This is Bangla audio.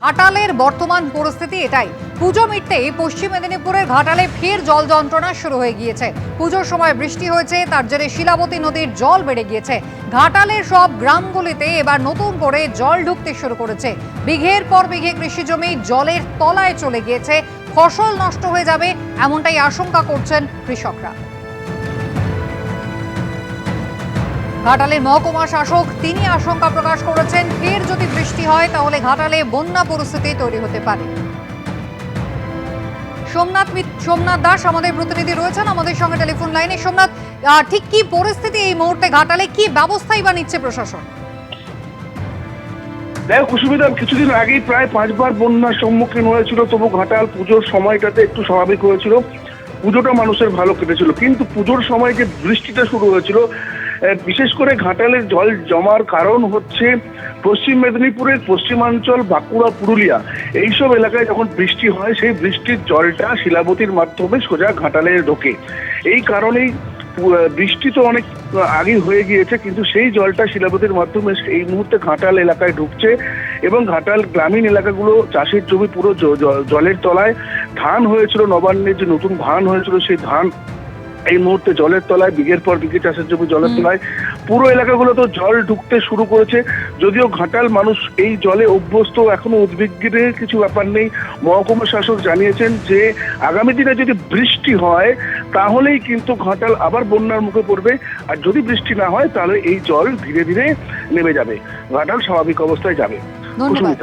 ঘাটালের বর্তমান পরিস্থিতি এটাই। পুজো মিটতেই পশ্চিম মেদিনীপুরের ঘাটালে ফের জল যন্ত্রণা শুরু হয়ে গিয়েছে। পুজোর সময় বৃষ্টি হয়েছে, তার জেরে শিলাবতী নদীর জল বেড়ে গিয়েছে। ঘাটালের সব গ্রামগুলিতে এবার নতুন করে জল ঢুকতে শুরু করেছে। বিঘের পর বিঘে কৃষিজমি জলের তলায় চলে গিয়েছে। ফসল নষ্ট হয়ে যাবে এমনটাই আশঙ্কা করছেন কৃষকরা। ঘাটালের মহকুমা শাসক তিনি আশঙ্কা প্রকাশ করেছেন, ফের যদি বৃষ্টি হয় তাহলে ঘাটালে বন্যা পরিস্থিতি তৈরি হতে পারে। সোমনাথ দাস আমাদের প্রতিনিধি রয়েছেন আমাদের সঙ্গে টেলিফোন লাইনে। সোমনাথ, ঠিক কি পরিস্থিতি এই মুহূর্তে ঘাটালে, কি ব্যবস্থাই বা নিচ্ছে প্রশাসন? দেখো কুসুমিতা, কিছুদিন আগেই প্রায় 5 বার বন্যার সম্মুখীন হয়েছিল, তবু ঘাটাল পুজোর সময়টাতে একটু স্বাভাবিক হয়েছিল, পুজোটা মানুষের ভালো কেটেছিল। কিন্তু পুজোর সময় যে বৃষ্টিটা শুরু হয়েছিল, বিশেষ করে ঘাটালের জল জমার কারণ হচ্ছে পশ্চিম মেদিনীপুরের পশ্চিমাঞ্চল, বাঁকুড়া, পুরুলিয়া এইসব এলাকায় যখন বৃষ্টি হয় সেই বৃষ্টির জলটা শিলাবতীর মাধ্যমে সোজা ঘাটালে ঢোকে। এই কারণেই বৃষ্টি তো অনেক আগে হয়ে গিয়েছে, কিন্তু সেই জলটা শিলাবতীর মাধ্যমে এই মুহূর্তে ঘাটাল এলাকায় ঢুকছে এবং ঘাটাল গ্রামীণ এলাকাগুলো চাষের জমি পুরো জলের তলায়। ধান হয়েছিল, নবান্নের যে নতুন ধান হয়েছিল সেই ধান এই মুহূর্তে জলের তলায়, বিঘের পর বিঘে চাষের জমি জলের তলায়। পুরো এলাকাগুলো তো জল ঢুকতে শুরু করেছে। যদিও ঘাটাল মানুষ এই জলে অভ্যস্ত, এখনো উদ্বিগ্নের কিছু ব্যাপার নেই। মহকুমা শাসক জানিয়েছেন যে আগামী দিনে যদি বৃষ্টি হয় তাহলেই কিন্তু ঘাটাল আবার বন্যার মুখে পড়বে, আর যদি বৃষ্টি না হয় তাহলে এই জল ধীরে ধীরে নেমে যাবে, ঘাটাল স্বাভাবিক অবস্থায় যাবে। ধন্যবাদ।